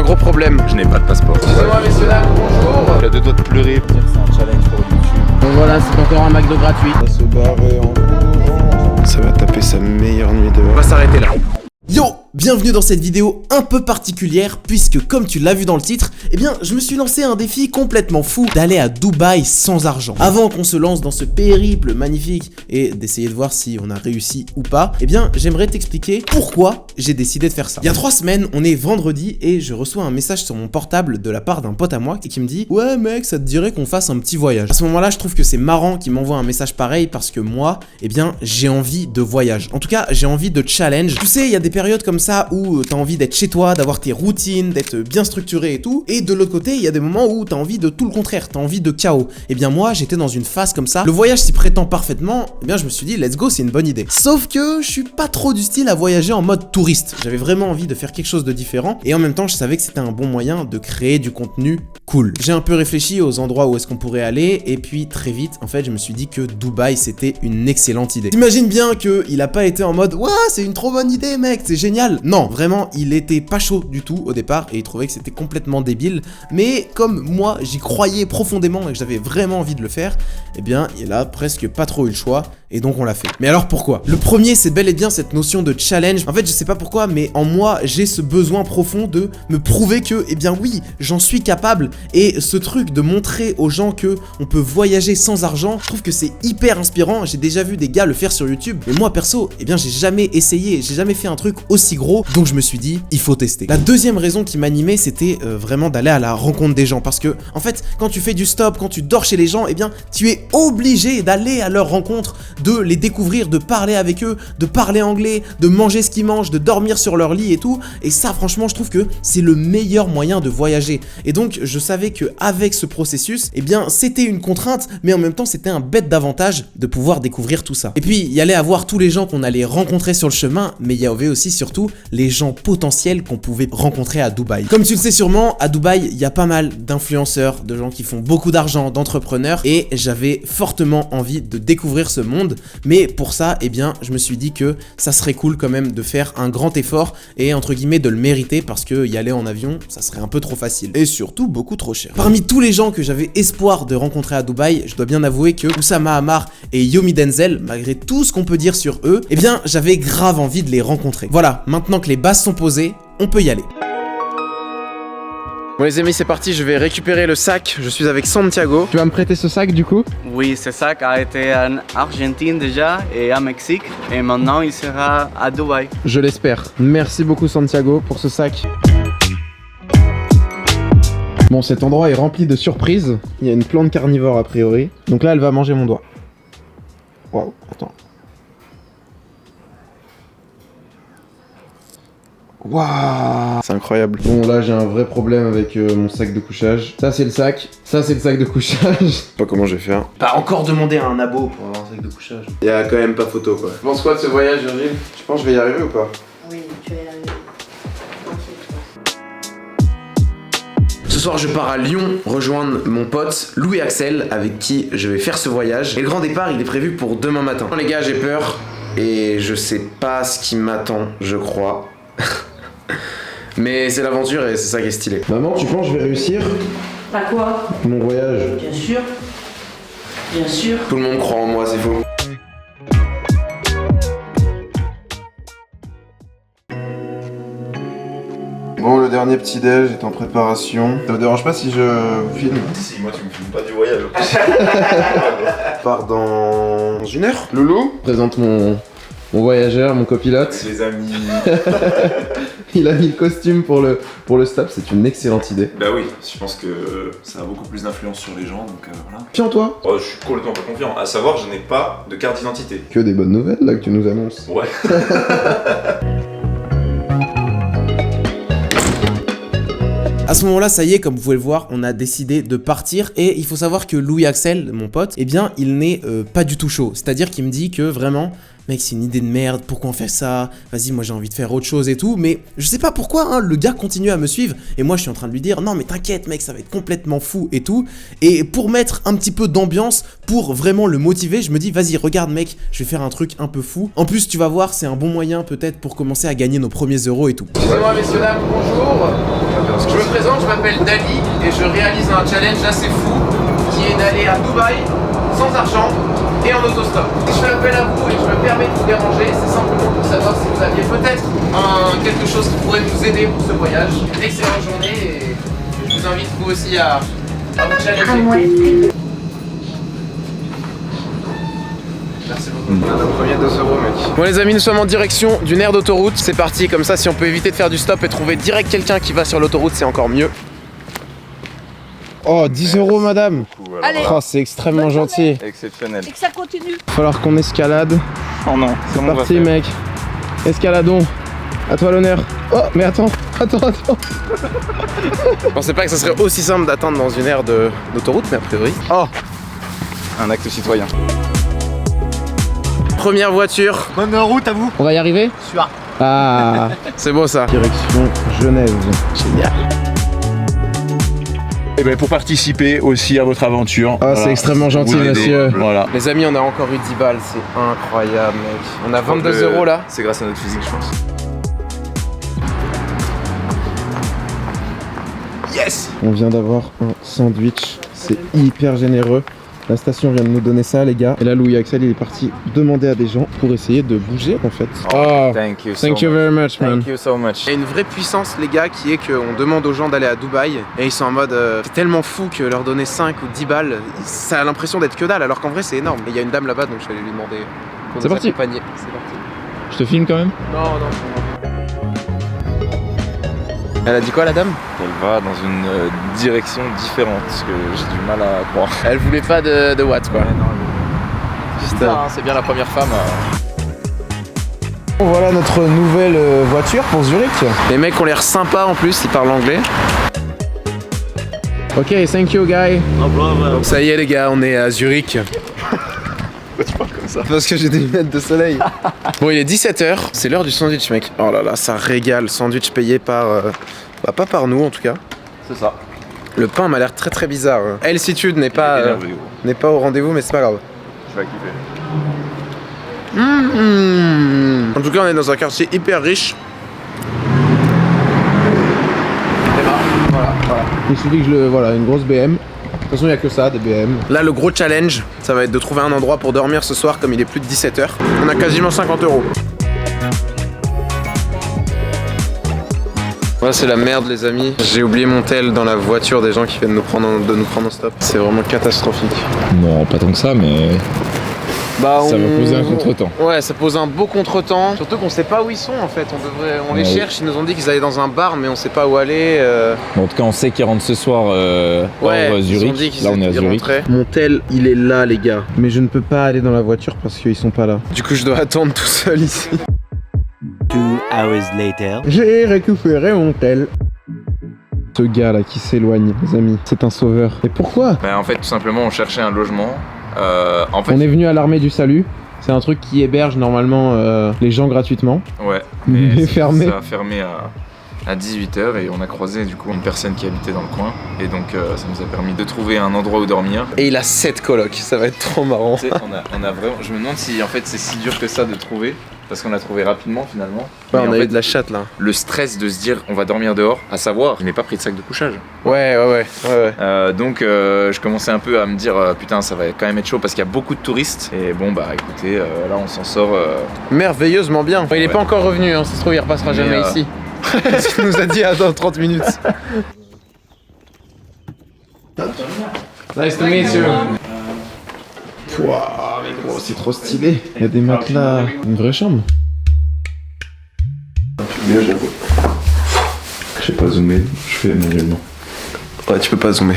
gros problème. Je n'ai pas de passeport. Excusez-moi messieurs dames, bonjour. J'ai deux doigts de pleurer. C'est un challenge pour YouTube. Donc voilà, c'est encore un McDo gratuit. On va se barrer en courant. Ça va taper sa meilleure nuit On dehors. va s'arrêter là. Yo, bienvenue dans cette vidéo un peu particulière puisque comme tu l'as vu dans le titre, eh bien je me suis lancé un défi complètement fou d'aller à Dubaï sans argent. Avant qu'on se lance dans ce périple magnifique et d'essayer de voir si on a réussi ou pas, eh bien j'aimerais t'expliquer pourquoi j'ai décidé de faire ça. Il y a 3 semaines, on est vendredi et je reçois un message sur mon portable de la part d'un pote à moi qui me dit « Ouais mec, ça te dirait qu'on fasse un petit voyage ?» À ce moment-là, je trouve que c'est marrant qu'il m'envoie un message pareil parce que moi, eh bien j'ai envie de voyage. En tout cas, j'ai envie de challenge. Tu sais, il y a des périodes comme ça où t'as envie d'être chez toi, d'avoir tes routines, d'être bien structuré et tout. Et de l'autre côté, il y a des moments où t'as envie de tout le contraire, t'as envie de chaos. Et bien moi, j'étais dans une phase comme ça. Le voyage s'y prétend parfaitement. Et bien je me suis dit, let's go, c'est une bonne idée. Sauf que je suis pas trop du style à voyager en mode touriste. J'avais vraiment envie de faire quelque chose de différent. Et en même temps, je savais que c'était un bon moyen de créer du contenu cool. J'ai un peu réfléchi aux endroits où est-ce qu'on pourrait aller. Et puis très vite, en fait, je me suis dit que Dubaï, c'était une excellente idée. T'imagines bien qu'il a pas été en mode, ouais, c'est une trop bonne idée, mec, c'est génial. Non, vraiment, il était pas chaud du tout au départ et il trouvait que c'était complètement débile. Mais comme moi, j'y croyais profondément et que j'avais vraiment envie de le faire, eh bien, il a presque pas trop eu le choix et donc on l'a fait. Mais alors pourquoi? Le premier, c'est bel et bien cette notion de challenge. En fait, je sais pas pourquoi, mais en moi, j'ai ce besoin profond de me prouver que, eh bien oui, j'en suis capable. Et ce truc de montrer aux gens que on peut voyager sans argent, je trouve que c'est hyper inspirant. J'ai déjà vu des gars le faire sur YouTube, mais moi perso, eh bien j'ai jamais essayé, j'ai jamais fait un truc aussi gros, donc je me suis dit, il faut tester. La deuxième raison qui m'animait, c'était vraiment d'aller à la rencontre des gens, parce que, en fait, quand tu fais du stop, quand tu dors chez les gens, eh bien, tu es obligé d'aller à leur rencontre, de les découvrir, de parler avec eux, de parler anglais, de manger ce qu'ils mangent, de dormir sur leur lit et tout, et ça, franchement, je trouve que c'est le meilleur moyen de voyager. Et donc, je savais que avec ce processus, eh bien, c'était une contrainte, mais en même temps, c'était un bête d'avantage de pouvoir découvrir tout ça. Et puis, il y allait avoir tous les gens qu'on allait rencontrer sur le chemin, mais il y avait aussi surtout les gens potentiels qu'on pouvait rencontrer à Dubaï. Comme tu le sais sûrement, à Dubaï, il y a pas mal d'influenceurs, de gens qui font beaucoup d'argent, d'entrepreneurs, et j'avais fortement envie de découvrir ce monde, mais pour ça, eh bien, je me suis dit que ça serait cool quand même de faire un grand effort et entre guillemets de le mériter parce que y aller en avion, ça serait un peu trop facile et surtout beaucoup trop cher. Parmi tous les gens que j'avais espoir de rencontrer à Dubaï, je dois bien avouer que Oussama Ammar et Yomi Denzel, malgré tout ce qu'on peut dire sur eux, eh bien, j'avais grave envie de les rencontrer. Voilà, maintenant que les bases sont posées, on peut y aller. Bon les amis, c'est parti, je vais récupérer le sac. Je suis avec Santiago. Tu vas me prêter ce sac du coup? Oui, ce sac a été en Argentine déjà et à Mexique et maintenant il sera à Dubaï. Je l'espère. Merci beaucoup Santiago pour ce sac. Bon, cet endroit est rempli de surprises. Il y a une plante carnivore a priori. Donc là, elle va manger mon doigt. Waouh, attends. Waouh, c'est incroyable. Bon, là j'ai un vrai problème avec mon sac de couchage. Ça c'est le sac, ça c'est le sac de couchage. Je sais pas comment je vais faire. Pas encore demander à un abo pour avoir un sac de couchage. Il y a quand même pas photo quoi. Tu penses quoi de ce voyage, Virgile? Tu penses que je vais y arriver ou pas? Oui, tu vas y arriver. Ce soir, je pars à Lyon rejoindre mon pote Louis Axel avec qui je vais faire ce voyage. Et le grand départ, il est prévu pour demain matin. Les gars, j'ai peur et je sais pas ce qui m'attend, je crois. Mais c'est l'aventure et c'est ça qui est stylé. Maman, tu penses que je vais réussir Pas quoi? mon voyage? Bien sûr. Bien sûr. Tout le monde croit en moi, c'est faux. Bon, le dernier petit déj est en préparation. Ça vous dérange pas si je vous filme? Si, moi tu me filmes pas du voyage. Je pars dans 1 heure. Loulou? Je présente mon voyageur, mon copilote. Les amis. Il a mis le costume pour le stop, c'est une excellente idée. Bah oui, je pense que ça a beaucoup plus d'influence sur les gens, donc voilà. Tiens toi. Oh, je suis complètement pas confiant. À savoir, je n'ai pas de carte d'identité. Que des bonnes nouvelles là que tu nous annonces. Ouais. À ce moment-là, ça y est, comme vous pouvez le voir, on a décidé de partir et il faut savoir que Louis Axel, mon pote, eh bien, il n'est pas du tout chaud. C'est-à-dire qu'il me dit que vraiment, mec, c'est une idée de merde, pourquoi on fait ça? Vas-y, moi j'ai envie de faire autre chose et tout, mais je sais pas pourquoi, hein, le gars continue à me suivre et moi je suis en train de lui dire non mais t'inquiète mec, ça va être complètement fou et tout. Et pour mettre un petit peu d'ambiance, pour vraiment le motiver, je me dis vas-y regarde mec, je vais faire un truc un peu fou. En plus tu vas voir, c'est un bon moyen peut-être pour commencer à gagner nos premiers euros et tout. Excusez-moi messieurs dames, bonjour. Je me m'appelle Dali et je réalise un challenge assez fou qui est d'aller à Dubaï sans argent et en autostop. Si je fais appel à vous et je me permets de vous déranger, c'est simplement pour savoir si vous aviez peut-être quelque chose qui pourrait nous aider pour ce voyage. Excellente journée et je vous invite vous aussi à vous challenger. Merci beaucoup. On a notre premier 2 €, mec. Bon les amis, nous sommes en direction d'une aire d'autoroute. C'est parti, comme ça si on peut éviter de faire du stop et trouver direct quelqu'un qui va sur l'autoroute, c'est encore mieux. Oh, 10 € madame. Allez. Oh, c'est extrêmement gentil. Exceptionnel. Et que ça continue. Il va falloir qu'on escalade. Oh non, C'est parti mec. Escaladons. À toi l'honneur. Oh, mais attends. Je pensais pas que ça serait aussi simple d'attendre dans une aire d'autoroute, mais a priori. Oh, Un acte citoyen. première voiture. Bonne route à vous. On va y arriver? Sûr. Ah, c'est beau ça. Direction Genève. Génial. Et ben pour participer aussi à votre aventure. Ah, c'est extrêmement gentil, Vous l'aidez. monsieur. Voilà. Les amis, on a encore eu 10 balles, c'est incroyable, mec. On a 22 € là. C'est grâce à notre physique, je pense. Yes! On vient d'avoir un sandwich, c'est hyper généreux. La station vient de nous donner ça, les gars. Et là, Louis Axel, il est parti demander à des gens pour essayer de bouger, en fait. Oh, Thank you thank you very much, man. Thank you so much. Il y a une vraie puissance, les gars, qui est qu'on demande aux gens d'aller à Dubaï et ils sont en mode c'est tellement fou que leur donner 5 ou 10 balles, ça a l'impression d'être que dalle, alors qu'en vrai c'est énorme. Et il y a une dame là-bas, donc je vais aller lui demander pour C'est nous parti. accompagner. C'est parti. Je te filme quand même. Non. Elle a dit quoi la dame? Elle va dans une direction différente, parce que j'ai du mal à croire. Elle voulait pas de watts quoi. Juste, C'est bien la première femme. Voilà notre nouvelle voiture pour Zurich. Les mecs ont l'air sympas en plus, ils parlent anglais. Ok, thank you guy. Ça y est les gars, on est à Zurich. Pourquoi tu parles comme ça? Parce que j'ai des lunettes de soleil. Bon, il est 17 h, c'est l'heure du sandwich mec. Oh là là, ça régale, sandwich payé par... bah pas par nous en tout cas. C'est ça. Le pain m'a l'air très très bizarre. Altitude n'est pas, Énervé, gros. n'est pas au rendez-vous mais c'est pas grave. Je vais kiffer. En tout cas, on est dans un quartier hyper riche. Et bah, voilà. Il suffit que voilà, une grosse BM. De toute façon, il n'y a que ça, des BM. Là, le gros challenge, ça va être de trouver un endroit pour dormir ce soir, comme il est plus de 17 h. On a quasiment 50 €. Voilà, c'est la merde, les amis. J'ai oublié mon tel dans la voiture des gens qui viennent de nous prendre en stop. C'est vraiment catastrophique. Non, pas tant que ça, mais Bah, ça va poser un contretemps. Ouais, ça pose un beau contretemps. Surtout qu'on sait pas où ils sont en fait. On les Ouais. cherche. Ils nous ont dit qu'ils allaient dans un bar, mais on sait pas où aller. En tout cas, on sait qu'ils rentrent ce soir Ouais, hors ils ont Zurich. dit qu'ils Là, on est à ils Zurich. rentraient. Mon tel, il est là, les gars. Mais je ne peux pas aller dans la voiture parce qu'ils sont pas là. Du coup, je dois attendre tout seul ici. 2 hours later. J'ai récupéré mon tel. Ce gars là qui s'éloigne, les amis, c'est un sauveur. Et pourquoi? Bah, en fait, tout simplement, on cherchait un logement. En fait, On est venu à l'armée du salut. C'est un truc qui héberge normalement les gens gratuitement. ouais. Mais fermé. Ça a fermé à 18 h et on a croisé du coup une personne qui habitait dans le coin. Et donc, ça nous a permis de trouver un endroit où dormir. Et il a 7 colocs, ça va être trop marrant. Tu sais, on a vraiment. Je me demande si en fait c'est si dur que ça de trouver. Parce qu'on l'a trouvé rapidement finalement. Ouais, Mais on en a eu fait, de la chatte là. le stress de se dire on va dormir dehors, à savoir, je n'ai pas pris de sac de couchage. Ouais. Donc je commençais un peu à me dire putain ça va quand même être chaud parce qu'il y a beaucoup de touristes. Et bon bah écoutez, là on s'en sort. Merveilleusement bien. Il est Ouais. pas encore revenu, hein. Ça se trouve, il repassera Mais, jamais ici. Il nous a dit dans 30 minutes. Nice to meet you. Pouah, mais gros, c'est trop stylé. Il y a des matelas. Une vraie chambre. Mieux, j'avoue. Je sais pas zoomer, je fais manuellement. Ouais, tu peux pas zoomer.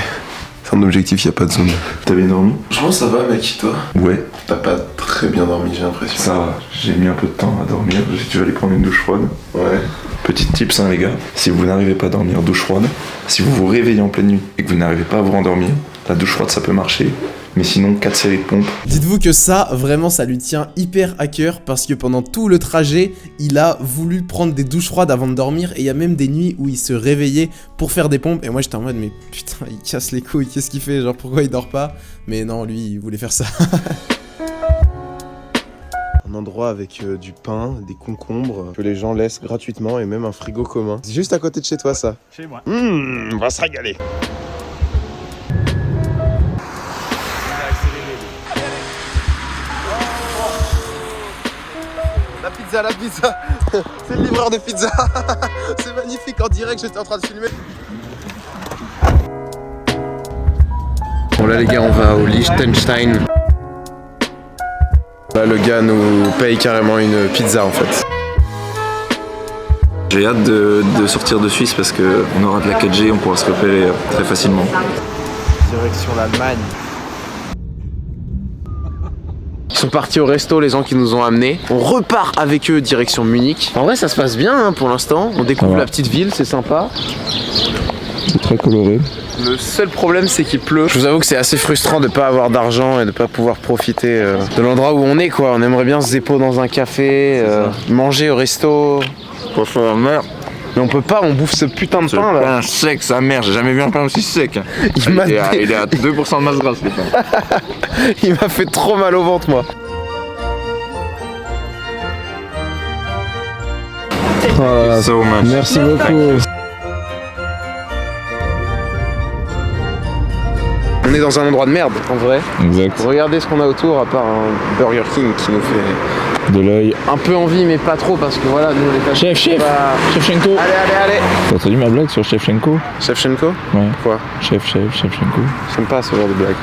C'est un objectif, y a pas de zoom. T'as bien dormi? Franchement ça va mec, toi? Ouais, T'as pas très bien dormi j'ai l'impression. ça va. J'ai mis un peu de temps à dormir. Si tu veux aller prendre une douche froide. Ouais. Petit tips hein les gars, si vous n'arrivez pas à dormir douche froide, si vous vous réveillez en pleine nuit et que vous n'arrivez pas à vous rendormir, la douche froide ça peut marcher. Mais sinon 4 séries de pompes. Dites-vous que ça, vraiment, ça lui tient hyper à cœur parce que pendant tout le trajet, il a voulu prendre des douches froides avant de dormir et il y a même des nuits où il se réveillait pour faire des pompes et moi j'étais en mode mais putain, il casse les couilles, qu'est-ce qu'il fait? Genre pourquoi il dort pas? Mais non, lui, il voulait faire ça. Un endroit avec du pain, des concombres que les gens laissent gratuitement et même un frigo commun. C'est juste à côté de chez toi ça. Chez moi. On va se régaler. La pizza, c'est le livreur de pizza. C'est magnifique, en direct j'étais en train de filmer. Bon là les gars, on va au Liechtenstein. Là le gars nous paye carrément une pizza en fait. J'ai hâte de sortir de Suisse parce qu'on aura de la 4G, on pourra se repérer très facilement. Direction l'Allemagne. Ils sont partis au resto, les gens qui nous ont amenés. On repart avec eux direction Munich. En vrai ça se passe bien hein, pour l'instant. On découvre la petite ville, c'est sympa. C'est très coloré. Le seul problème c'est qu'il pleut. Je vous avoue que c'est assez frustrant de pas avoir d'argent et de pas pouvoir profiter de l'endroit où on est quoi. On aimerait bien se zépo dans un café, manger au resto. Franchement, merde. Mais on peut pas, on bouffe ce putain de pain là. Pain sec, sa mère, j'ai jamais vu un pain aussi sec. Il est à 2% de masse grasse le pain. Il m'a fait trop mal au ventre moi. Oh, So much. merci beaucoup. On est dans un endroit de merde en vrai. Exact. Regardez ce qu'on a autour à part un Burger King qui nous fait De l'œil. un peu envie mais pas trop parce que voilà, nous on est pas... Chef, Shevchenko. Allez. T'as entendu ma blague sur Shevchenko? Shevchenko? Ouais. Quoi? Shevchenko. J'aime pas ce genre de blague.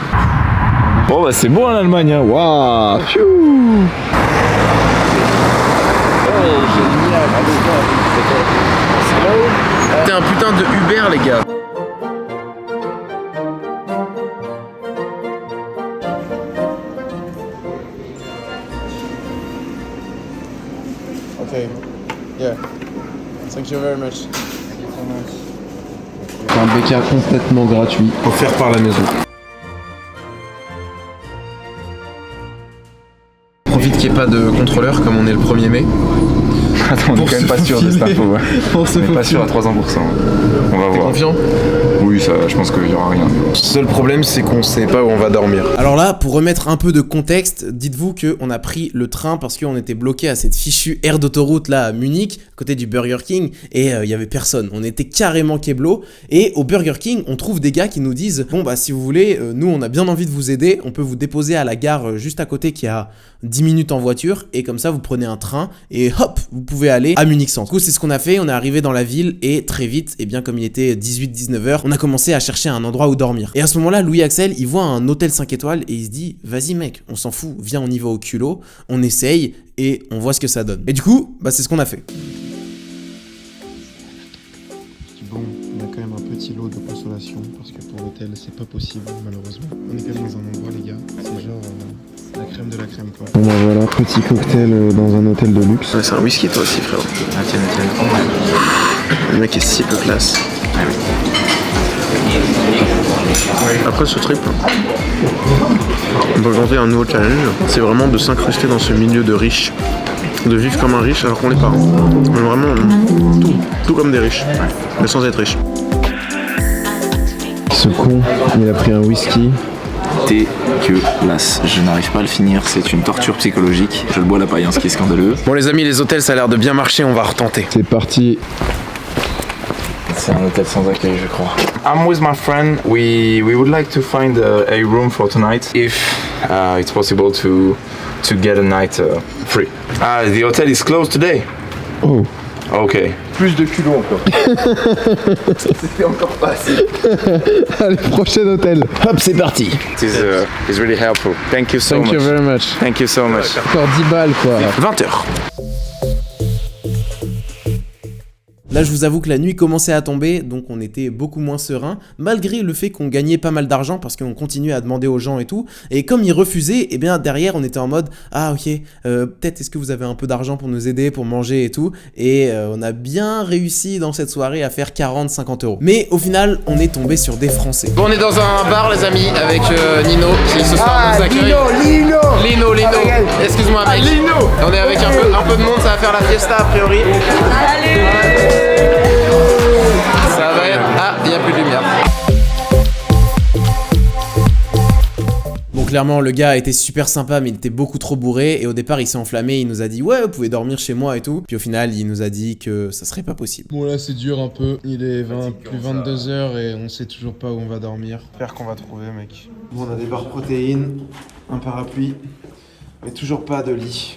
Bon bah c'est bon en Allemagne hein. Waouh. T'es un putain de Uber les gars. Okay. Yeah. Thank you very much. Un béca complètement gratuit, offert par la maison. Profite qu'il n'y ait pas de contrôleur comme on est le 1er mai. Attends, on est quand même pas sûr de cette info. Ouais. On n'est pas sûr à 300%. On va voir. Confiant? Oui, ça, je pense qu'il y aura rien. Le seul problème, c'est qu'on sait pas où on va dormir. Alors là, pour remettre un peu de contexte, dites-vous qu'on a pris le train parce qu'on était bloqué à cette fichue aire d'autoroute là à Munich, côté du Burger King, et il y avait personne. On était carrément keblo. Et au Burger King, on trouve des gars qui nous disent bon bah si vous voulez, nous on a bien envie de vous aider, on peut vous déposer à la gare juste à côté qui a 10 minutes en voiture, et comme ça vous prenez un train et hop, vous pouvez aller à Munich Centre. Du coup, c'est ce qu'on a fait, on est arrivé dans la ville et très vite, et bien comme il était 18-19 h, on a commencé à chercher un endroit où dormir. Et à ce moment-là, Louis Axel, il voit un hôtel 5 étoiles et il se dit vas-y mec, on s'en fout, viens on y va au culot, on essaye et on voit ce que ça donne. Et du coup, bah c'est ce qu'on a fait. Bon, on a quand même un petit lot de consolation parce que pour l'hôtel c'est pas possible malheureusement. On est quand même dans un endroit les gars, c'est genre la crème de la crème quoi. Bon bah voilà, petit cocktail dans un hôtel de luxe. Ouais, c'est un whisky toi aussi frérot. Ah tiens. Le mec est si peu classe. Après ce trip, on peut tenter un nouveau challenge, c'est vraiment de s'incruster dans ce milieu de riches, de vivre comme un riche alors qu'on l'est pas. Mais vraiment tout comme des riches, mais sans être riche. Ce con, il a pris un whisky. Dégueulasse. Je n'arrive pas à le finir, c'est une torture psychologique. Je le bois à la paille, hein, ce qui est scandaleux. Bon les amis, les hôtels ça a l'air de bien marcher, on va retenter. C'est parti. C'est un hôtel sans accueil, je crois. I'm with my friend. We would like to find a room for tonight, if it's possible to get a night free. The hotel is closed today. Oh. Okay. Plus de culot encore. C'était encore pas assez. Allez, prochain hôtel. Hop, c'est parti. It's really helpful. Thank you so much. Thank you very much. Thank you so much. Encore 10 balles quoi. 20h. Là, je vous avoue que la nuit commençait à tomber, donc on était beaucoup moins serein, malgré le fait qu'on gagnait pas mal d'argent parce qu'on continuait à demander aux gens et tout. Et comme ils refusaient, et bien derrière, on était en mode ah ok, peut-être est-ce que vous avez un peu d'argent pour nous aider, pour manger et tout. Et on a bien réussi dans cette soirée à faire 40-50 euros. Mais au final, on est tombé sur des Français. Bon, on est dans un bar, les amis, avec Nino qui ce soir nous accueille. Lino. Excuse-moi, mec. Lino. On est avec un peu de monde, ça va faire la fiesta a priori. Ça va être... Ah, il n'y a plus de lumière. Donc clairement, le gars a été super sympa, mais il était beaucoup trop bourré. Et au départ, il s'est enflammé. Il nous a dit, ouais, vous pouvez dormir chez moi et tout. Puis au final, il nous a dit que ça serait pas possible. Bon là c'est dur un peu, il est plus 22h et on sait toujours pas où on va dormir. J'espère qu'on va trouver mec. Bon, on a des barres protéines, un parapluie, mais toujours pas de lit.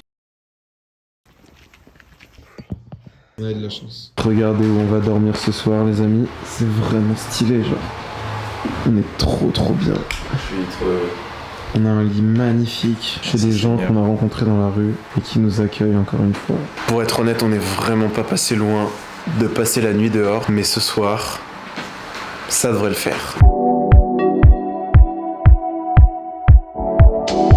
On a de la chance. Regardez où on va dormir ce soir les amis, c'est vraiment stylé genre. On est trop bien. Je suis trop... On a un lit magnifique chez des gens qu'on a rencontrés dans la rue et qui nous accueillent encore une fois. Pour être honnête, on n'est vraiment pas passé loin de passer la nuit dehors, mais ce soir, ça devrait le faire.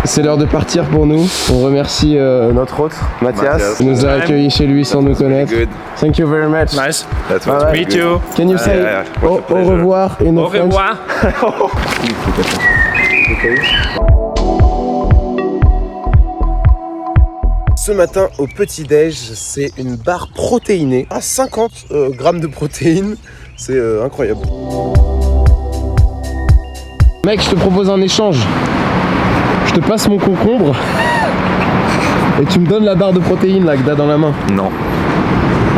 C'est l'heure de partir pour nous. On remercie notre hôte, Mathias. Il nous a accueillis chez lui sans nous connaître. Thank you very much. Nice. That was Me too. Can you say au revoir in Au revoir. Ce matin au petit-déj, c'est une barre protéinée à 50 grammes de protéines. C'est incroyable. Mec, je te propose un échange. Je te passe mon concombre et tu me donnes la barre de protéines là que t'as dans la main. Non.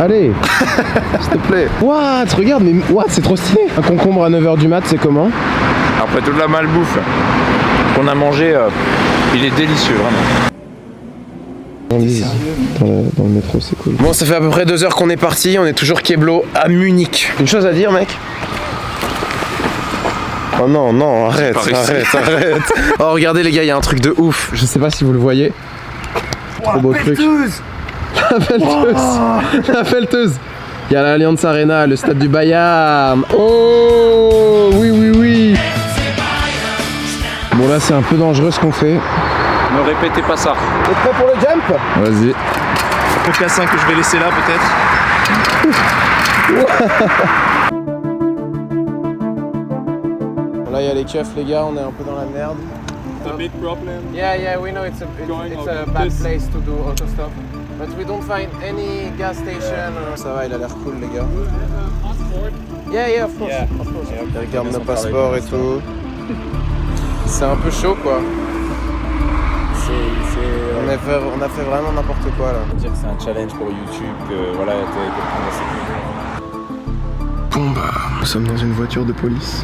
Allez, s'il te plaît. What? Regarde, mais what? C'est trop stylé. Un concombre à 9h du mat, c'est comment? Après toute la malbouffe qu'on a mangé, il est délicieux vraiment. Dans le métro, c'est cool. Bon, ça fait à peu près 2 heures qu'on est parti, on est toujours Keblo à Munich. Une chose à dire, mec? Oh non, arrête. Oh, regardez les gars, il y a un truc de ouf. Je sais pas si vous le voyez. Trop beau truc. La pelleteuse. Il y a l'Allianz Arena, le stade du Bayern. Oh, oui. Bon, là, c'est un peu dangereux ce qu'on fait. Ne répétez pas ça. T'es prêt pour le jump? Vas-y. Un peu cassin que je vais laisser là peut-être. Là, il y a les keufs, les gars, on est un peu dans la merde. It's a big problem. Yeah, we know it's a bad place to do autostop. But we don't find any gas station. Ça va, il a l'air cool, les gars. Yeah, of course. Ils regardent nos passeports et tout. C'est un peu chaud, quoi. On a fait vraiment n'importe quoi, là. Dire que c'est un challenge pour YouTube, que voilà, Bon, bah, nous sommes dans une voiture de police.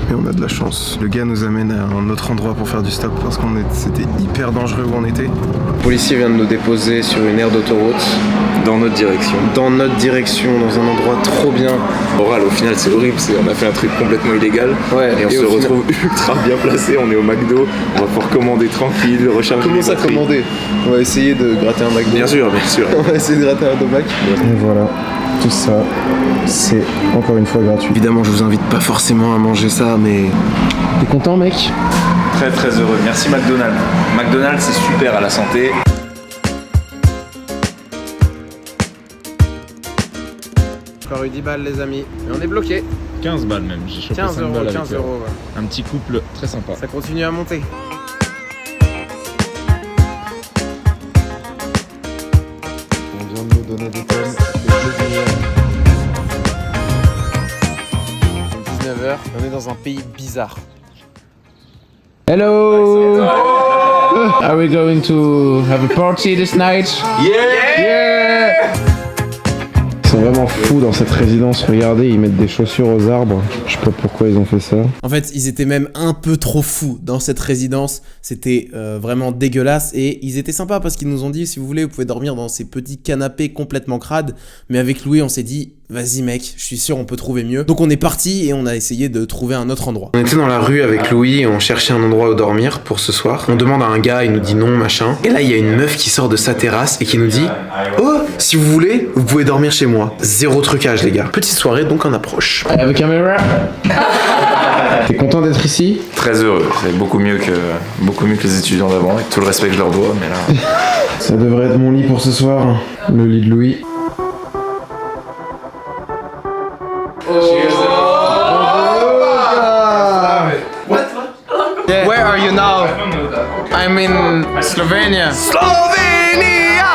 Et on a de la chance. Le gars nous amène à un autre endroit pour faire du stop parce c'était hyper dangereux où on était. Le policier vient de nous déposer sur une aire d'autoroute. dans notre direction. Dans notre direction, dans un endroit trop bien. Moral, au final, c'est horrible. On a fait un truc complètement illégal. Ouais, et on se retrouve ultra bien placé. On est au McDo. On va pouvoir commander tranquille, recharger. Comment ça commander? On va essayer de gratter un McDo. Bien sûr. On va essayer de gratter un Mac. Et voilà. Tout ça, c'est encore une fois gratuit. Évidemment, je vous invite pas forcément à manger ça, mais... T'es content, mec? Très très heureux. Merci McDonald's. McDonald's, c'est super à la santé. Encore eu 10 balles, les amis. Et on est bloqué. 15 balles même. J'ai chopé 15 5 euros, balles 15 avec euros, ouais. un petit couple très sympa. Ça continue à monter. On vient de nous donner des pommes. 19h, on est dans un pays bizarre. Hello! Are we going to have a party this night? Yeah! Ils sont vraiment fous dans cette résidence. Regardez, ils mettent des chaussures aux arbres. Je sais pas pourquoi ils ont fait ça. En fait, ils étaient même un peu trop fous dans cette résidence. C'était vraiment dégueulasse. Et ils étaient sympas parce qu'ils nous ont dit, si vous voulez, vous pouvez dormir dans ces petits canapés complètement crades. Mais avec Louis, on s'est dit, vas-y mec, je suis sûr on peut trouver mieux. Donc on est parti et on a essayé de trouver un autre endroit. On était dans la rue avec Louis et on cherchait un endroit où dormir pour ce soir. On demande à un gars, il nous dit non, machin. Et là, il y a une meuf qui sort de sa terrasse et qui nous dit « Oh, si vous voulez, vous pouvez dormir chez moi. » Zéro trucage, les gars. Petite soirée, donc on approche. I have a camera. T'es content d'être ici? Très heureux. C'est beaucoup mieux que les étudiants d'avant, avec tout le respect que je leur dois. Mais là... Ça devrait être mon lit pour ce soir. Le lit de Louis. Where are you now? I'm in Slovenia. Slovenia!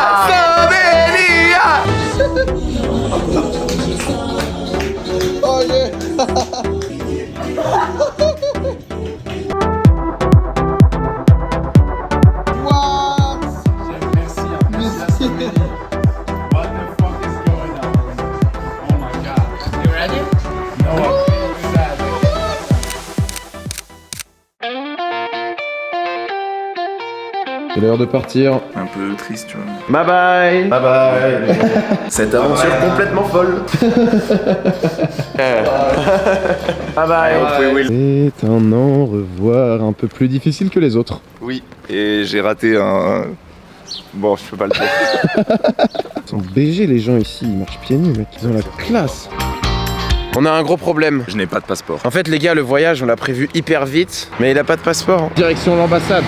Oh yeah! C'est l'heure de partir. Un peu triste, tu vois. Bye bye. Bye bye. Cette aventure complètement folle. Bye bye. C'est un au revoir un peu plus difficile que les autres. Oui, et j'ai raté un... Bon, je peux pas le dire. Ils sont BG les gens ici, ils marchent pieds nus mec, ils ont la classe. On a un gros problème. Je n'ai pas de passeport. En fait les gars, le voyage on l'a prévu hyper vite, mais il a pas de passeport. Direction l'ambassade.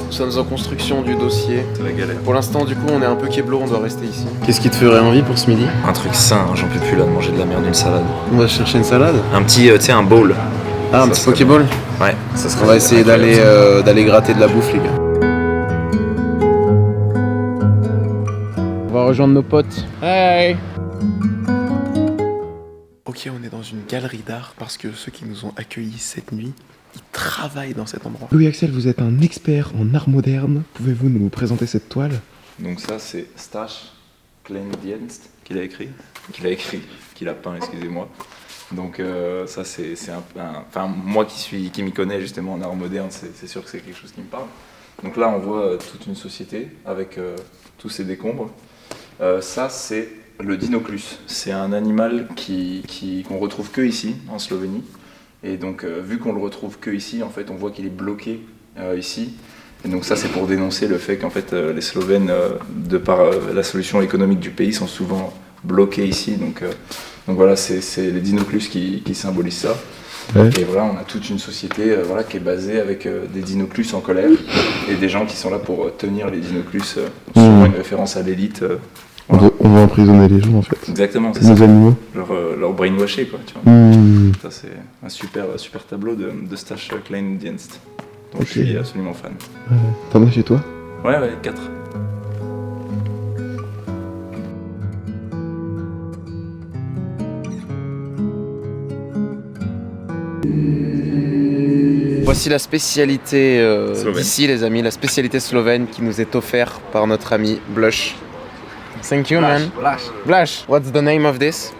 Nous sommes en construction du dossier. C'est la galère. Pour l'instant du coup on est un peu keblo, on doit rester ici. Qu'est-ce qui te ferait envie pour ce midi? Un truc sain, j'en peux plus là de manger de la merde, une salade. On va chercher une salade. Un petit, tu sais, un bowl. Ah, un petit pokéball. Ouais, ça serait On va essayer d'aller gratter de la bouffe les gars. On va rejoindre nos potes. Hey. Ok, on est dans une galerie d'art parce que ceux qui nous ont accueillis cette nuit, ils travaillent dans cet endroit. Louis Axel, vous êtes un expert en art moderne. Pouvez-vous nous présenter cette toile? Donc ça, c'est Stash Kleindienst qu'il a écrit. Qu'il a peint, excusez-moi. Donc ça, c'est enfin, moi qui m'y connais justement en art moderne, c'est sûr que c'est quelque chose qui me parle. Donc là, on voit toute une société avec tous ces décombres. Ça, c'est le Dinoclus. C'est un animal qu'on retrouve que ici, en Slovénie. Et donc, vu qu'on le retrouve que ici, en fait, on voit qu'il est bloqué ici. Et donc ça, c'est pour dénoncer le fait qu'en fait, les Slovènes, de par la solution économique du pays, sont souvent bloqués ici. Donc voilà, c'est les Dinoclus qui symbolisent ça. Ouais. Et voilà, on a toute une société voilà, qui est basée avec des Dinoclus en colère et des gens qui sont là pour tenir les Dinoclus, souvent une référence à l'élite. Voilà. On va emprisonner les gens en fait. Exactement, c'est ça. Les animaux. Leur brainwasher quoi, tu vois. Ça c'est un super tableau de Stash Kleindienst, dont je suis absolument fan. T'en as chez toi? Ouais, 4. Voici la spécialité d'ici les amis, la spécialité slovène qui nous est offerte par notre ami Blush. Thank you man. Blush. What's the name of this?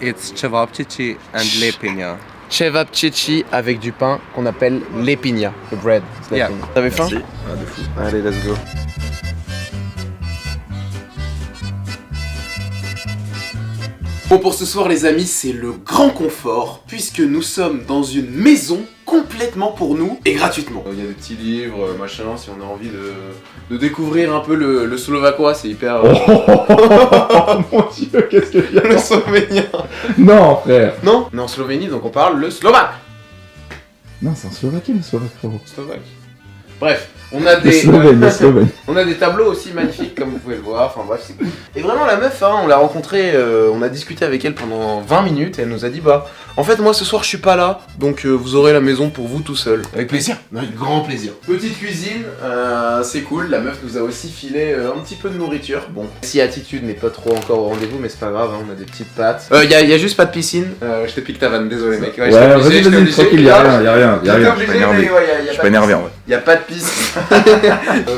It's cevapcici and lepinja. Cevapcici avec du pain qu'on appelle lepinja, le bread. Yeah. T'avais faim? Merci. Ah, de fou. Allez, let's go. Bon, pour ce soir les amis, c'est le grand confort puisque nous sommes dans une maison complètement pour nous et gratuitement. Il y a des petits livres, machin, si on a envie de découvrir un peu le slovaquois, c'est hyper... Oh mon dieu, qu'est-ce qu'il y a? Le slovénien. Non frère. Non, on est en Slovénie donc on parle le slovaque. Non, c'est en Slovaquie le slovaque frérot. Slovaque. Bref, on a des on a des tableaux aussi magnifiques comme vous pouvez le voir, enfin bref c'est cool. Et vraiment la meuf, hein, on l'a rencontrée, on a discuté avec elle pendant 20 minutes et elle nous a dit bah en fait moi ce soir je suis pas là, donc vous aurez la maison pour vous tout seul. Avec plaisir. Avec grand plaisir. Petite cuisine, c'est cool, la meuf nous a aussi filé un petit peu de nourriture. Bon, si Attitude n'est pas trop encore au rendez-vous mais c'est pas grave, hein, on a des petites pâtes. Y a juste pas de piscine, je te pique ta vanne, désolé mec. Ouais, vas-y, tranquille, y'a rien. Je suis pas énervé en vrai. Y a pas de piscine.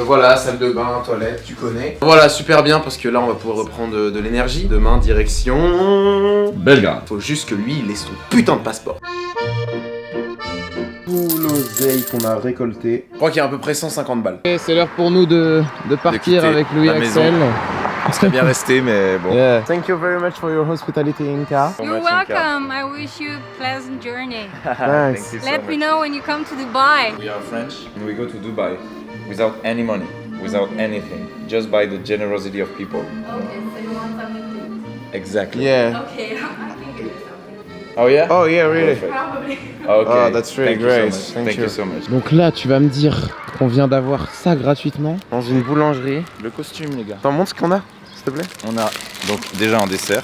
Voilà, salle de bain, toilette, tu connais. Voilà, super bien parce que là on va pouvoir reprendre de l'énergie. Demain, direction... Belgrade. Faut juste que lui il ait son putain de passeport. Tout l'oseille qu'on a récolté. Je crois qu'il y a à peu près 150 balles. Et c'est l'heure pour nous de partir avec Louis Axel. On serait bien resté, mais bon. Yeah. Thank you very much for your hospitality, Inka. You're welcome. I wish you a pleasant journey. Thanks. Let me know when you come to Dubai. We are French and we go to Dubai without any money, without anything, just by the generosity of people. Okay, so you want something to... Exactly. Yeah. Okay, I can give you something. Oh yeah? Oh yeah, really? Probably. Okay. Oh, that's really great. Thank you so much. Donc là, tu vas me dire qu'on vient d'avoir ça gratuitement dans une boulangerie. Le costume, les gars. T'en montres ce qu'on a, s'il te plaît? On a donc déjà un dessert.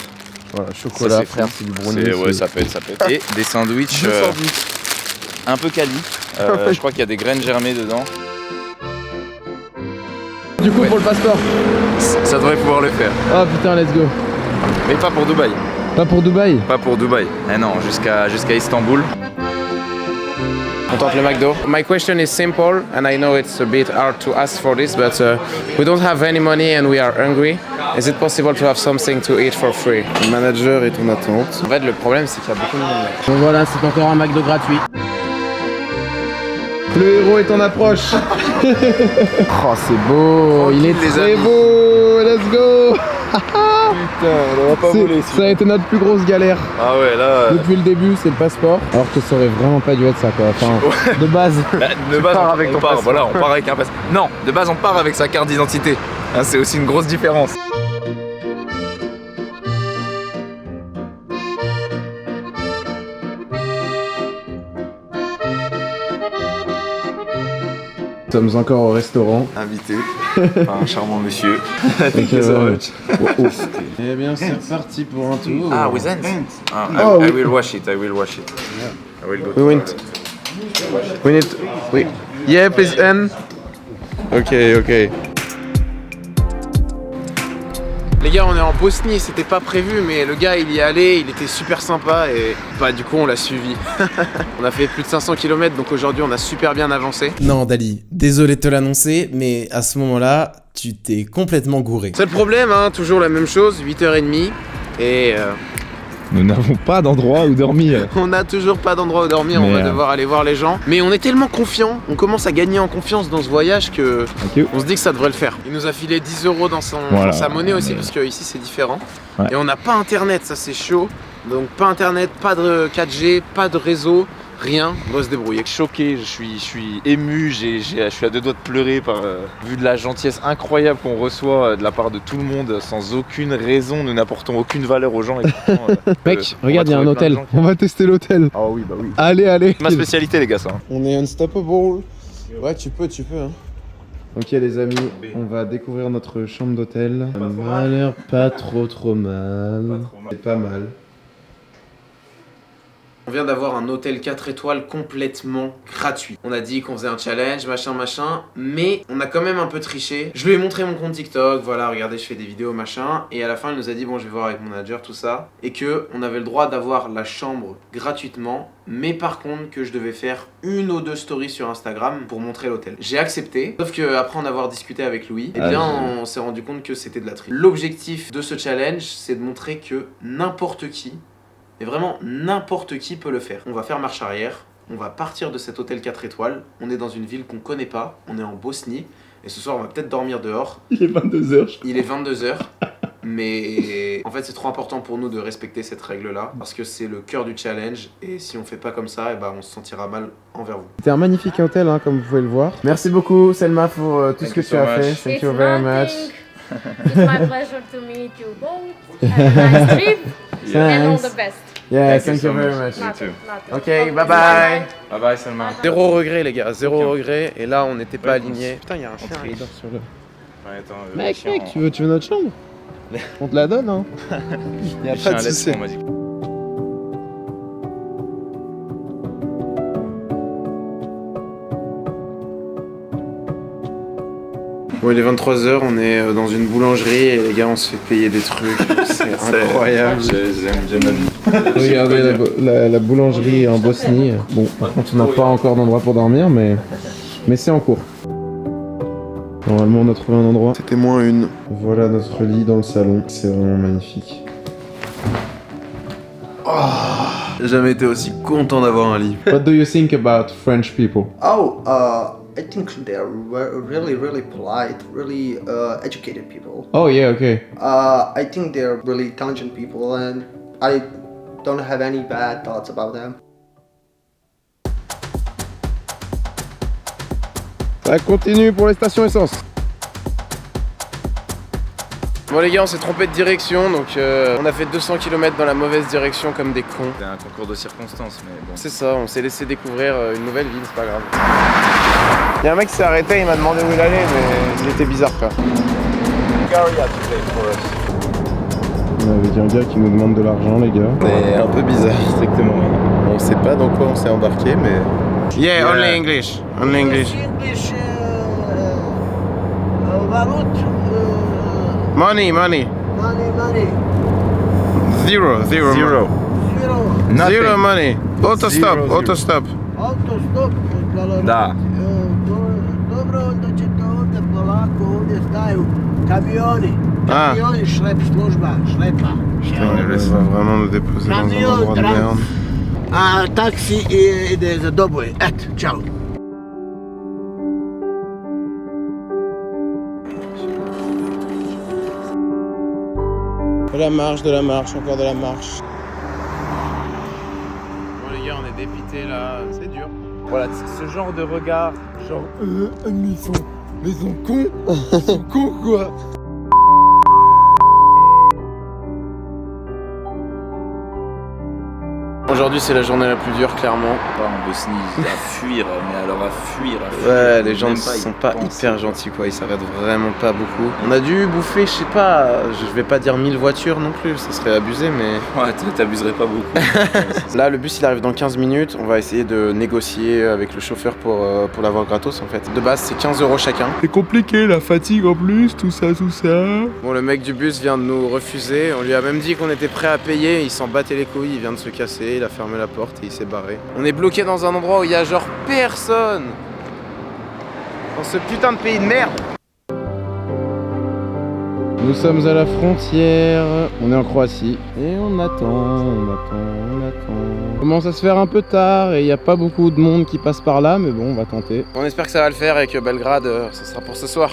Voilà, chocolat, ça, frère, c'est du brownie. Ouais, ça pète. Et des sandwichs un peu quali. Je crois qu'il y a des graines germées dedans. Du coup, pour le passeport. Ça devrait pouvoir le faire. Oh putain, let's go. Mais pas pour Dubaï. Pas pour Dubaï? Pas pour Dubaï. Eh non, jusqu'à Istanbul. On tente le McDo. My question is simple, and I know it's a bit hard to ask for this, but we don't have any money and we are hungry. Is it possible to have something to eat for free? Le manager est en attente. En fait, le problème, c'est qu'il y a beaucoup de monde. Donc voilà, c'est encore un McDo gratuit. Le héros est en approche. Oh, c'est beau. Il est très beau. Let's go. Putain, on va pas voler. Ça a été notre plus grosse galère. Ah ouais, là. Depuis le début, c'est le passeport. Alors que ça aurait vraiment pas dû être ça, quoi. Enfin, de base. Bah, de base, pars avec ton passeport. Voilà, on part avec un passeport. Non, de base, on part avec sa carte d'identité. Hein, c'est aussi une grosse différence. Nous sommes encore au restaurant. Invité par un charmant monsieur. Eh bien, c'est reparti pour un tour. Ah, with ants. I will wash it. I will wash it. I will go. We need. Oui. Yeah, please, N. Ok. Les gars, on est en Bosnie, c'était pas prévu, mais le gars il y est allé, il était super sympa et bah du coup on l'a suivi. On a fait plus de 500 km, donc aujourd'hui on a super bien avancé. Non Dali, désolé de te l'annoncer, mais à ce moment-là, tu t'es complètement gouré. Seul problème, hein, toujours la même chose, 8h30 et Nous n'avons pas d'endroit où dormir. on n'a toujours pas d'endroit où dormir, on va devoir aller voir les gens. Mais on est tellement confiants, on commence à gagner en confiance dans ce voyage que on se dit que ça devrait le faire. Il nous a filé 10 € dans sa monnaie aussi, parce que ici c'est différent. Ouais. Et on n'a pas internet, ça c'est chaud. Donc pas internet, pas de 4G, pas de réseau. Rien, on doit se débrouiller. Choqué, je suis ému, je suis à deux doigts de pleurer vu de la gentillesse incroyable qu'on reçoit de la part de tout le monde sans aucune raison. Nous n'apportons aucune valeur aux gens. Et pourtant, Mec, regarde, il y a un hôtel. On va tester l'hôtel. Ah oui, bah oui. Allez. Ma spécialité, les gars, ça. On est unstoppable. Ouais, tu peux. Hein. Ok les amis, on va découvrir notre chambre d'hôtel. Ça m'a l'air pas trop mal. C'est pas mal. On vient d'avoir un hôtel 4 étoiles complètement gratuit. On a dit qu'on faisait un challenge, machin, mais on a quand même un peu triché. Je lui ai montré mon compte TikTok, voilà, regardez, je fais des vidéos, machin. Et à la fin, il nous a dit, bon, je vais voir avec mon manager, tout ça. Et que on avait le droit d'avoir la chambre gratuitement, mais par contre, que je devais faire 1 ou 2 stories sur Instagram pour montrer l'hôtel. J'ai accepté, sauf qu'après en avoir discuté avec Louis, eh bien, on s'est rendu compte que c'était de la triche. L'objectif de ce challenge, c'est de montrer que n'importe qui, et vraiment n'importe qui peut le faire. On va faire marche arrière, on va partir de cet hôtel 4 étoiles, on est dans une ville qu'on connaît pas, on est en Bosnie, et ce soir on va peut-être dormir dehors. Il est 22h. Il est 22h, mais en fait c'est trop important pour nous de respecter cette règle-là, parce que c'est le cœur du challenge, et si on fait pas comme ça, et bah on se sentira mal envers vous. C'était un magnifique hôtel, hein, comme vous pouvez le voir. Merci beaucoup Selma pour tout ce que tu as fait. Thank you very much. It's my pleasure to meet you both. Have a nice trip and all the best. Yeah, thank you very much. Ok, bye bye. Bye bye Salma. Zéro regret les gars, zéro regret, et là on n'était pas alignés. Putain, il y a un chien. Mec, tu veux notre chambre? On te la donne, hein. Il y a pas de soucis. Bon, il est 23h, on est dans une boulangerie et les gars on se fait payer des trucs, c'est incroyable. J'aime la vie. Regardez la boulangerie en Bosnie. Bon, par contre on n'a pas encore d'endroit pour dormir, mais c'est en cours. Normalement on a trouvé un endroit. C'était -1. Voilà notre lit dans le salon, c'est vraiment magnifique. J'ai jamais été aussi content d'avoir un lit. What do you think about French people? I think they're really polite, really educated people. Oh yeah, okay. I think they're really intelligent people, and I don't have any bad thoughts about them. Ça continue pour les stations essence. Bon les gars, on s'est trompé de direction, donc on a fait 200 km dans la mauvaise direction comme des cons. C'était un concours de circonstances, mais bon. C'est ça, on s'est laissé découvrir une nouvelle ville, c'est pas grave. Il y a un mec qui s'est arrêté, il m'a demandé où il allait, mais il était bizarre quoi. On avait un gars qui nous demande de l'argent, les gars. C'est un peu bizarre. Strictement, oui. On sait pas dans quoi on s'est embarqué, mais... Yeah, only English. Only English. Money. Zero. Zero money. Auto stop. Da. Dobro, onda ćete ovdje polako, ovdje staju kamioni. Kamioni, šlep služba, šlepa. Putain, il va vraiment nous déposer dans un endroit de merde. A taksi ide za Doboj. Eto, čao. De la marche, encore de la marche. Bon les gars, on est dépités là, c'est dur. Voilà, ce genre de regard, genre Mais ils sont cons. Ils sont cons quoi. Aujourd'hui c'est la journée la plus dure clairement. en Bosnie, à fuir, mais alors à fuir. Ouais, les gens ne sont pas hyper gentils quoi, ils s'arrêtent vraiment pas beaucoup. On a dû bouffer, je sais pas, je vais pas dire 1000 voitures non plus, ça serait abusé mais... Ouais, t'abuserais pas beaucoup. Là le bus il arrive dans 15 minutes, on va essayer de négocier avec le chauffeur pour l'avoir gratos en fait. De base c'est 15 € chacun. C'est compliqué, la fatigue en plus, tout ça. Bon le mec du bus vient de nous refuser, on lui a même dit qu'on était prêt à payer, il s'en battait les couilles, il vient de se casser, il a fermé la porte et il s'est barré. On est bloqué dans un endroit où il y a genre personne dans ce putain de pays de merde. Nous sommes à la frontière, on est en Croatie et on attend. On commence à se faire un peu tard et il n'y a pas beaucoup de monde qui passe par là, mais bon, on va tenter. On espère que ça va le faire et que Belgrade, ce sera pour ce soir.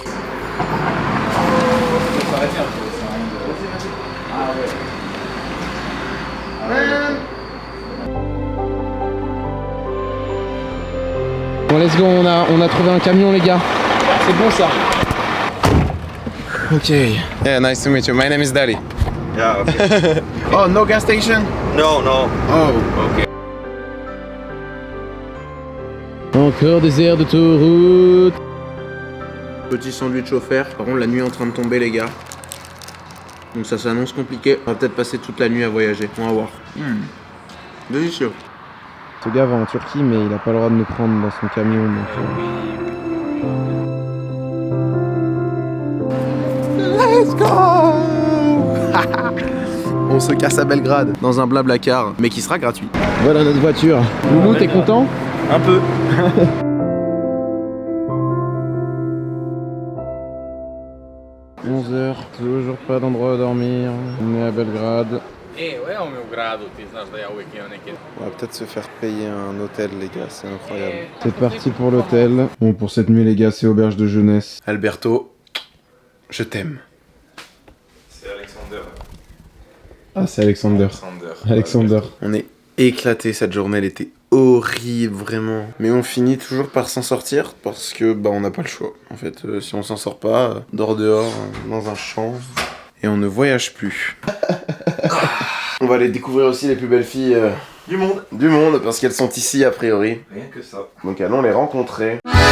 Bon, let's go, on a trouvé un camion, les gars. C'est bon ça. Ok. Yeah, nice to meet you. My name is Dali. Yeah, okay. Oh, no gas station? No. Oh, okay. Encore des aires d'autoroute. petit sandwich offert. Par contre, la nuit est en train de tomber, les gars. Donc ça s'annonce compliqué. On va peut-être passer toute la nuit à voyager. On va voir. Délicieux. Ce gars va en Turquie, mais il a pas le droit de nous prendre dans son camion. Donc, Let's go. On se casse à Belgrade dans un Blablacar, mais qui sera gratuit. Voilà notre voiture. Loulou, t'es content? Un peu. 11h, toujours pas d'endroit à dormir. On est à Belgrade. On va peut-être se faire payer un hôtel, les gars, c'est incroyable. C'est parti pour l'hôtel. Bon, pour cette nuit, les gars, c'est auberge de jeunesse. Alberto, je t'aime. C'est Alexander. Ah, c'est Alexander. Alexander. On est éclaté cette journée, elle était horrible, vraiment. Mais on finit toujours par s'en sortir parce que on n'a pas le choix. En fait, si on s'en sort pas, dehors, dans un champ, et on ne voyage plus. On va aller découvrir aussi les plus belles filles du monde, parce qu'elles sont ici a priori. Rien que ça. Donc allons les rencontrer. Voilà.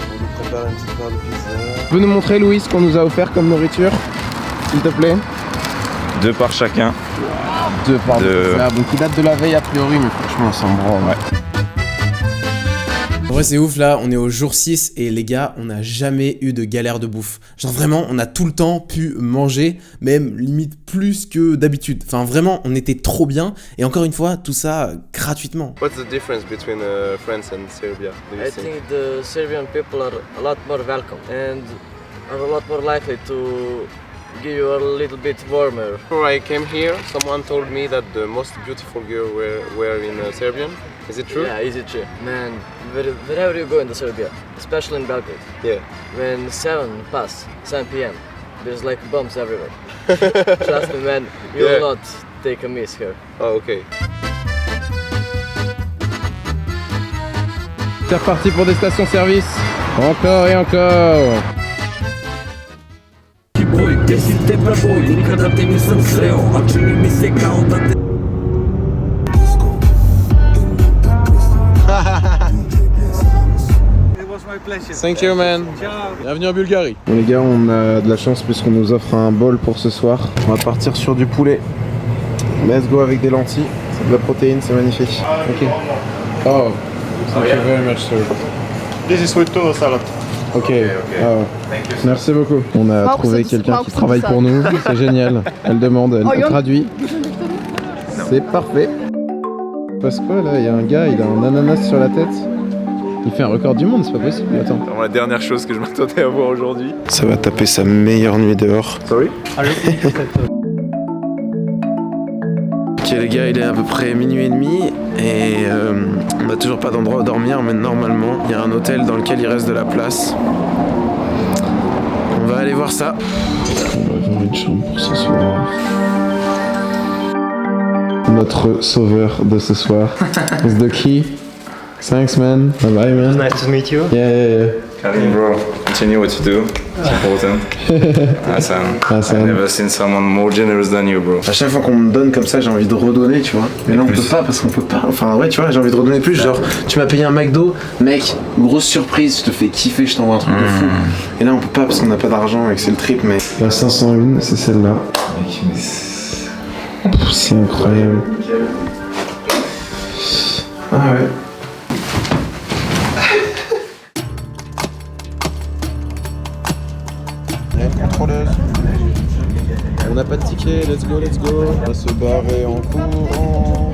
On nous prépare une petite part de pizza. Tu peux nous montrer, Louis, ce qu'on nous a offert comme nourriture, s'il te plaît? 2 par chacun. 2 par pizza, donc il date de la veille a priori, mais franchement, on s'en branle. Ouais. En vrai c'est ouf, là on est au jour 6 et les gars on n'a jamais eu de galère de bouffe. Genre vraiment on a tout le temps pu manger, même limite plus que d'habitude. Enfin vraiment on était trop bien et encore une fois tout ça gratuitement. What's the difference between France and Serbia? I think the Serbian people are a lot more welcome and are a lot more likely to give you a little bit warmer. Before I came here, someone told me that the most beautiful girls were in Serbian. Is it true? Yeah, is it true? Man, wherever you go in Serbia, especially in Belgrade, yeah. When 7 p.m, there's like bombs everywhere. Trust me, man, you will not take a miss here. Oh, okay. C'est reparti pour des stations-service. Encore et encore. Thank you, man. Bienvenue en Bulgarie. Bon les gars, on a de la chance puisqu'on nous offre un bol pour ce soir. On va partir sur du poulet. Let's go avec des lentilles. C'est de la protéine, c'est magnifique. Ok. Oh, thank you very much, sir. This is with tuna salad. Ok. Oh. Merci beaucoup. On a trouvé quelqu'un qui travaille pour nous. C'est génial. Elle demande, elle traduit. C'est parfait. Passe quoi là? Il y a un gars, il a un ananas sur la tête. Il fait un record du monde, c'est pas possible. Attends. C'est vraiment la dernière chose que je m'attendais à voir aujourd'hui. Ça va taper sa meilleure nuit dehors. Sorry? Ok les gars, il est à peu près minuit et demi et on n'a toujours pas d'endroit où dormir, mais normalement il y a un hôtel dans lequel il reste de la place. On va aller voir ça. On va avoir une chambre pour ce soir. Notre sauveur de ce soir. Is the key. Thanks man. Bye bye man. Nice to meet you. Yeah. Karim, bro, continue what you do. It's important. Hassan, I've never seen someone more generous than you, bro. À chaque fois qu'on me donne comme ça, j'ai envie de redonner, tu vois. Mais là, on peut pas parce qu'on peut pas. Enfin, ouais, tu vois, j'ai envie de redonner plus. Genre, tu m'as payé un McDo, mec, grosse surprise, je te fais kiffer, je t'envoie un truc de fou. Et là, on peut pas parce qu'on n'a pas d'argent et que c'est le trip, mais. La 501, c'est celle-là. C'est incroyable. Ah ouais. On n'a pas de ticket, let's go. On va se barrer en courant.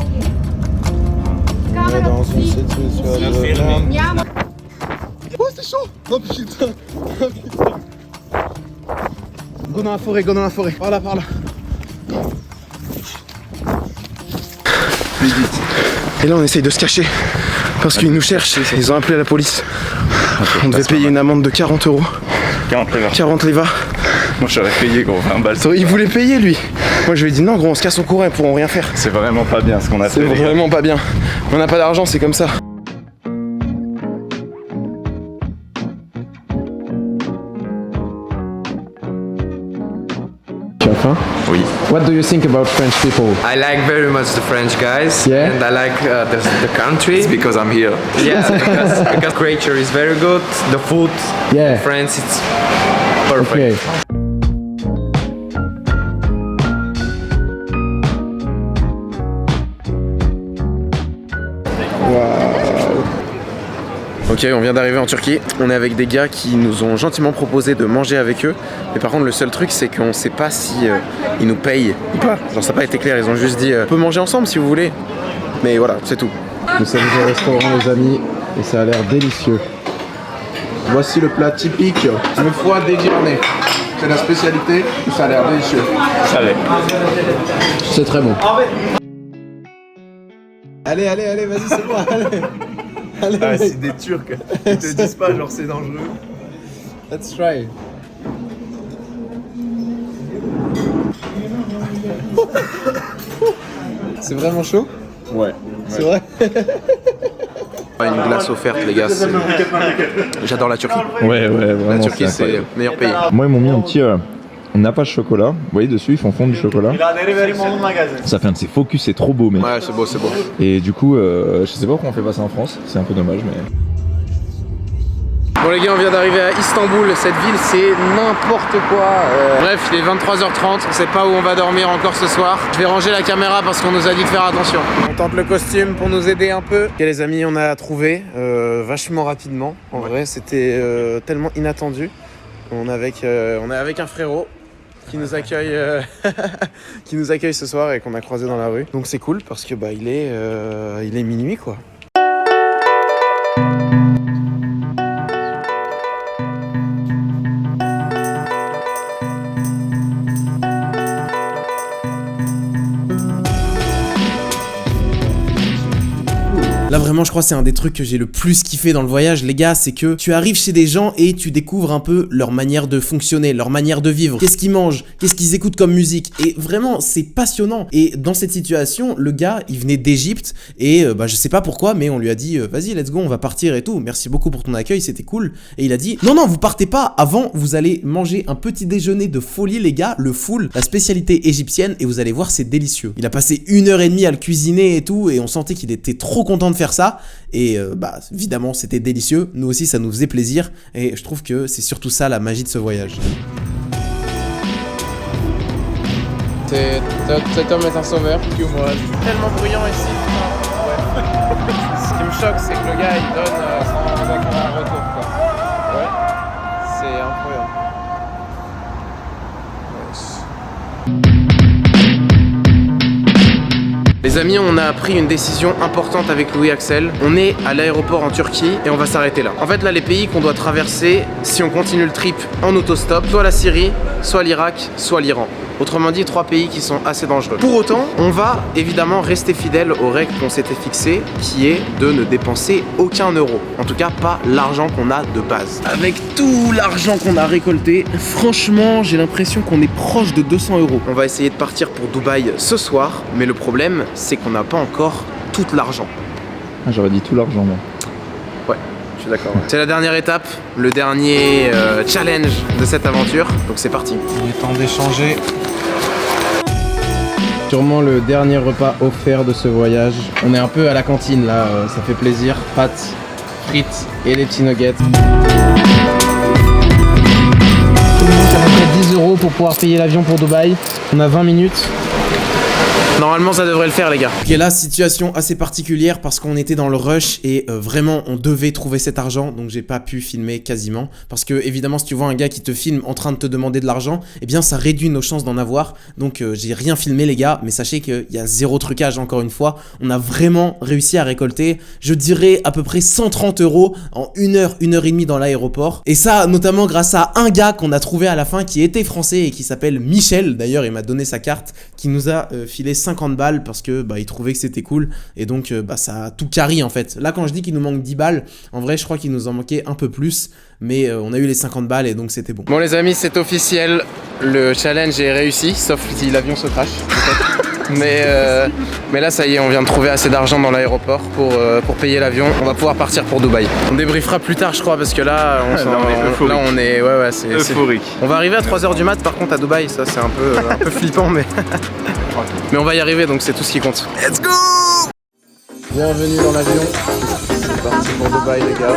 On est dans une situation de merde. Oh, c'est chaud! Oh putain! Go dans la forêt, Par là. Et là, on essaye de se cacher parce qu'ils nous cherchent. Ils ont appelé la police. On devait payer une amende de 40 €. 40 leva. Moi j'aurais payé gros, 20 balles. Il voulait payer lui. Moi je lui ai dit non gros, on se casse au courant, ils pourront rien faire. C'est vraiment pas bien ce qu'on a fait. C'est vraiment pas bien. On n'a pas d'argent, c'est comme ça. Tu as faim? Oui. What do you think about French people? I like very much the French guys. Yeah. And I like the country. It's because I'm here. Yeah, because culture is very good. The food. Yeah. France, it's perfect. Okay. Ok, on vient d'arriver en Turquie. On est avec des gars qui nous ont gentiment proposé de manger avec eux. Mais par contre, le seul truc, c'est qu'on sait pas si ils nous payent ou pas. Genre, ça n'a pas été clair. Ils ont juste dit on peut manger ensemble si vous voulez. Mais voilà, c'est tout. Nous sommes au restaurant, les amis, et ça a l'air délicieux. Voici le plat typique, le foie dégarné. C'est la spécialité, ça a l'air délicieux. Ça l'est. C'est très bon. Allez, vas-y, c'est bon, allez. Ah, c'est des Turcs. Ils te disent pas genre c'est dangereux. Let's try. C'est vraiment chaud? Ouais. C'est vrai? Une glace offerte les gars, j'adore la Turquie. Ouais, vraiment. La Turquie c'est le meilleur pays. Moi, ils m'ont mis un petit nappage chocolat. Vous voyez, dessus, ils font fondre du chocolat. Ça fait un de ces focus, c'est trop beau, mec. Ouais, c'est beau. Et du coup, je sais pas pourquoi on fait pas ça en France. C'est un peu dommage, mais. Bon les gars, on vient d'arriver à Istanbul, cette ville c'est n'importe quoi. Bref, il est 23h30, on sait pas où on va dormir encore ce soir. Je vais ranger la caméra parce qu'on nous a dit de faire attention. On tente le costume pour nous aider un peu. Ok les amis, on a trouvé vachement rapidement. En vrai, c'était tellement inattendu. On est avec un frérot qui nous accueille qui nous accueille ce soir et qu'on a croisé dans la rue. Donc c'est cool parce que bah il est minuit quoi. Là vraiment je crois que c'est un des trucs que j'ai le plus kiffé dans le voyage les gars, c'est que tu arrives chez des gens et tu découvres un peu leur manière de fonctionner, leur manière de vivre, qu'est-ce qu'ils mangent, qu'est-ce qu'ils écoutent comme musique, et vraiment c'est passionnant. Et dans cette situation le gars il venait d'Égypte et bah je sais pas pourquoi mais on lui a dit vas-y let's go on va partir et tout, merci beaucoup pour ton accueil c'était cool, et il a dit non vous partez pas, avant vous allez manger un petit déjeuner de folie les gars, le foul, la spécialité égyptienne, et vous allez voir c'est délicieux. Il a passé 1h30 à le cuisiner et tout et on sentait qu'il était trop content de faire ça, et bah évidemment c'était délicieux, nous aussi ça nous faisait plaisir, et je trouve que c'est surtout ça la magie de ce voyage. Cet homme est un sauveur. Tellement bruyant ici. Ouais. Ce qui me choque c'est que le gars il donne sans avoir un retour quoi. Ouais. C'est incroyable. Les amis, on a pris une décision importante avec Louis Axel. On est à l'aéroport en Turquie et on va s'arrêter là. En fait, là, les pays qu'on doit traverser si on continue le trip en autostop, soit la Syrie, soit l'Irak, soit l'Iran. Autrement dit, 3 pays qui sont assez dangereux. Pour autant, on va évidemment rester fidèle aux règles qu'on s'était fixées, qui est de ne dépenser aucun euro. En tout cas, pas l'argent qu'on a de base. Avec tout l'argent qu'on a récolté, franchement, j'ai l'impression qu'on est proche de 200 euros. On va essayer de partir pour Dubaï ce soir, mais le problème, c'est qu'on n'a pas encore tout l'argent. Ah, j'aurais dit tout l'argent, moi. Ouais, je suis d'accord. C'est la dernière étape, le dernier challenge de cette aventure. Donc c'est parti. Il est temps d'échanger. Sûrement le dernier repas offert de ce voyage. On est un peu à la cantine là, ça fait plaisir. Pâtes, frites et des petits nuggets. Ça fait près 10 euros pour pouvoir payer l'avion pour Dubaï. On a 20 minutes. Normalement ça devrait le faire les gars. Ok, là situation assez particulière parce qu'on était dans le rush et vraiment on devait trouver cet argent, donc j'ai pas pu filmer quasiment parce que évidemment si tu vois un gars qui te filme en train de te demander de l'argent, eh bien ça réduit nos chances d'en avoir. Donc j'ai rien filmé les gars, mais sachez qu'il y a zéro trucage encore une fois. On a vraiment réussi à récolter, je dirais à peu près 130 euros en 1 heure et demie dans l'aéroport. Et ça notamment grâce à un gars qu'on a trouvé à la fin qui était français et qui s'appelle Michel. D'ailleurs il m'a donné sa carte, qui nous a filé 50 balles parce que il trouvait que c'était cool et donc ça a tout carry en fait. Là quand je dis qu'il nous manque 10 balles, en vrai je crois qu'il nous en manquait un peu plus, mais on a eu les 50 balles et donc c'était bon. Bon les amis, c'est officiel, le challenge est réussi, sauf si l'avion se crache mais là ça y est, on vient de trouver assez d'argent dans l'aéroport pour payer l'avion. On va pouvoir partir pour Dubaï. On débriefera plus tard je crois parce que là on est c'est euphorique. On va arriver à 3h du mat par contre à Dubaï, ça c'est un peu flippant mais on va y arriver donc c'est tout ce qui compte. Let's go! Bienvenue dans l'avion. C'est parti pour Dubaï les gars.